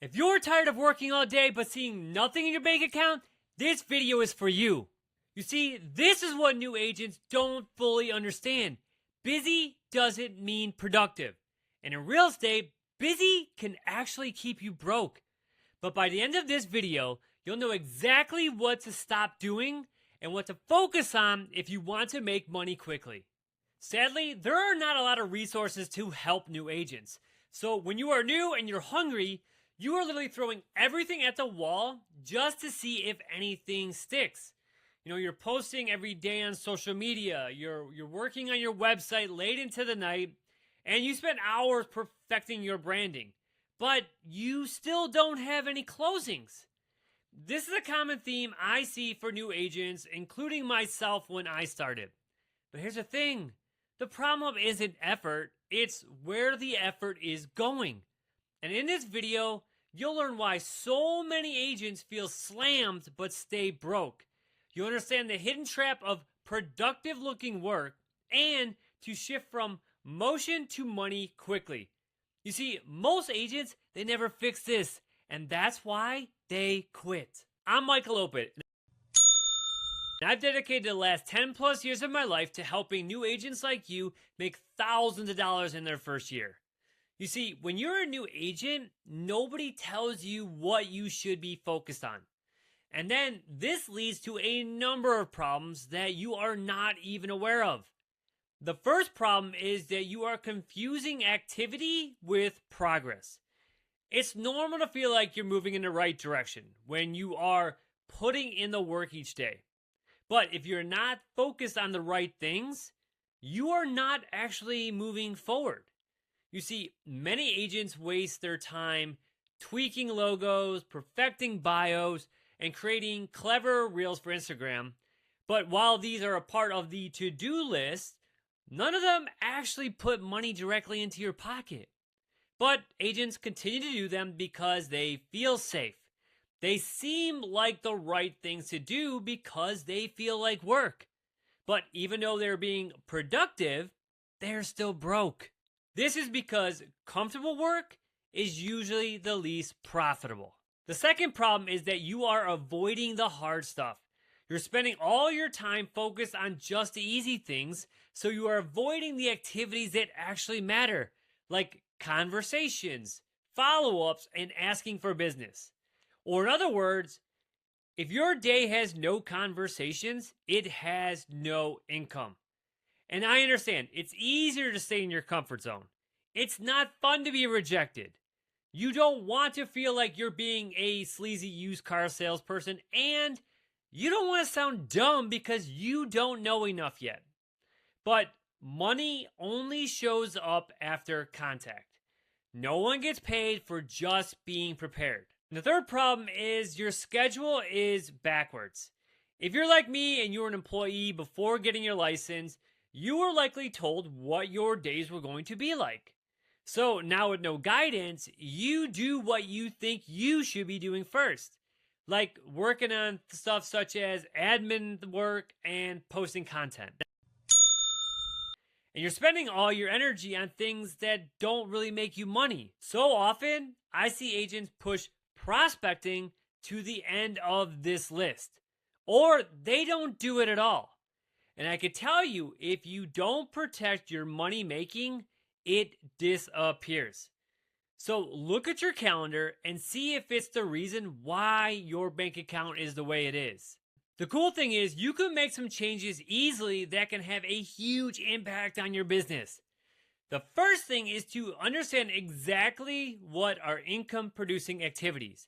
If you're tired of working all day but seeing nothing in your bank account, this video is for you. You see, this is what new agents don't fully understand. Busy doesn't mean productive. And in real estate, busy can actually keep you broke. But by the end of this video, you'll know exactly what to stop doing and what to focus on if you want to make money quickly. Sadly, there are not a lot of resources to help new agents. So when you are new and you're hungry, you are literally throwing everything at the wall just to see if anything sticks. You know, you're posting every day on social media, you're working on your website late into the night, and you spend hours perfecting your branding, but you still don't have any closings. This is a common theme I see for new agents, including myself when I started. But here's the thing. The problem isn't effort, it's where the effort is going. And in this video, you'll learn why so many agents feel slammed but stay broke. You'll understand the hidden trap of productive looking work and to shift from motion to money quickly. You see, most agents, they never fix this, and that's why they quit. I'm Michael Opyd. I've dedicated the last 10 plus years of my life to helping new agents like you make thousands of dollars in their first year. You see, when you're a new agent, nobody tells you what you should be focused on. And then this leads to a number of problems that you are not even aware of. The first problem is that you are confusing activity with progress. It's normal to feel like you're moving in the right direction when you are putting in the work each day. But if you're not focused on the right things, you are not actually moving forward. You see, many agents waste their time tweaking logos, perfecting bios, and creating clever reels for Instagram. But while these are a part of the to-do list, none of them actually put money directly into your pocket. But agents continue to do them because they feel safe. They seem like the right things to do because they feel like work. But even though they're being productive, they're still broke. This is because comfortable work is usually the least profitable. The second problem is that you are avoiding the hard stuff. You're spending all your time focused on just the easy things, so you are avoiding the activities that actually matter, like conversations, follow-ups, and asking for business. Or in other words, if your day has no conversations, it has no income. And I understand, it's easier to stay in your comfort zone. It's not fun to be rejected. You don't want to feel like you're being a sleazy used car salesperson, and you don't want to sound dumb because you don't know enough yet. But money only shows up after contact. No one gets paid for just being prepared. And the third problem is your schedule is backwards. If you're like me and you were an employee before getting your license, you were likely told what your days were going to be like. So now with no guidance, you do what you think you should be doing first, like working on stuff such as admin work and posting content. And you're spending all your energy on things that don't really make you money. So often, I see agents push prospecting to the end of this list, or they don't do it at all. And I can tell you, if you don't protect your money making, it disappears. So look at your calendar and see if it's the reason why your bank account is the way it is. The cool thing is you can make some changes easily that can have a huge impact on your business. The first thing is to understand exactly what are income producing activities.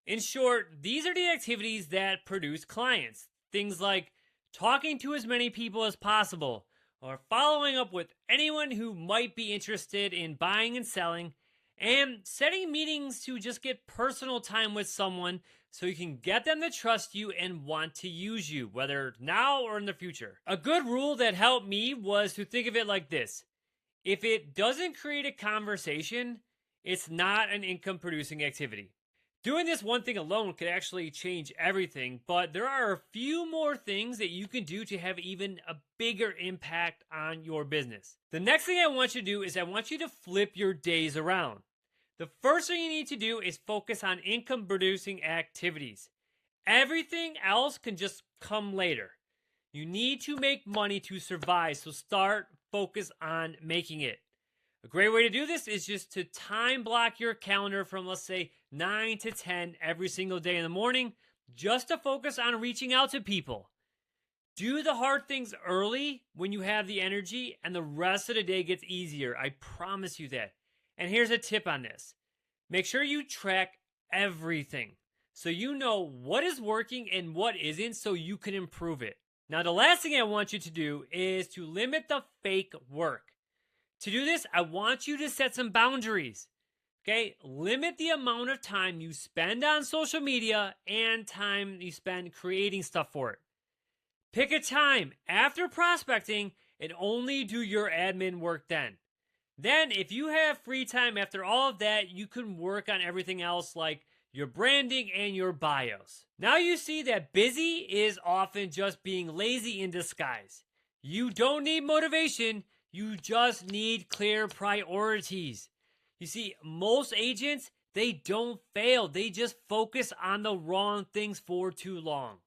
In short, these are the activities that produce clients. Things like talking to as many people as possible, or following up with anyone who might be interested in buying and selling, and setting meetings to just get personal time with someone so you can get them to trust you and want to use you, whether now or in the future. A good rule that helped me was to think of it like this. If it doesn't create a conversation, it's not an income producing activity. Doing this one thing alone could actually change everything, but there are a few more things that you can do to have even a bigger impact on your business. The next thing I want you to do is I want you to flip your days around. The first thing you need to do is focus on income producing activities. Everything else can just come later. You need to make money to survive, so focus on making it. A great way to do this is just to time block your calendar from, let's say, 9 to 10 every single day in the morning, just to focus on reaching out to people. Do the hard things early when you have the energy, and the rest of the day gets easier. I promise you that. And here's a tip on this. Make sure you track everything so you know what is working and what isn't, so you can improve it. Now, the last thing I want you to do is to limit the fake work. To do this, I want you to set some boundaries. Okay? Limit the amount of time you spend on social media and time you spend creating stuff for it. Pick a time after prospecting and only do your admin work then. Then, if you have free time after all of that, you can work on everything else like your branding and your bios. Now you see that busy is often just being lazy in disguise. You don't need motivation, you just need clear priorities. You see, most agents, they don't fail. They just focus on the wrong things for too long.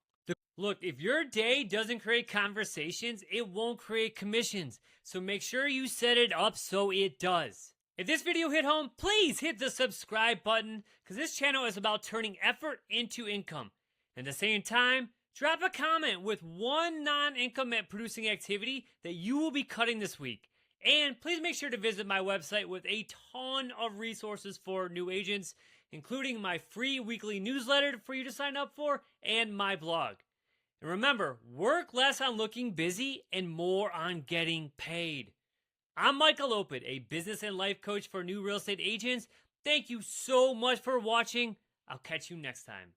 Look, if your day doesn't create conversations, it won't create commissions. So make sure you set it up so it does. If this video hit home, please hit the subscribe button, because this channel is about turning effort into income. At the same time, drop a comment with one non-income producing activity that you will be cutting this week. And please make sure to visit my website with a ton of resources for new agents, including my free weekly newsletter for you to sign up for and my blog. And remember, work less on looking busy and more on getting paid. I'm Michael Opyd, a business and life coach for new real estate agents. Thank you so much for watching. I'll catch you next time.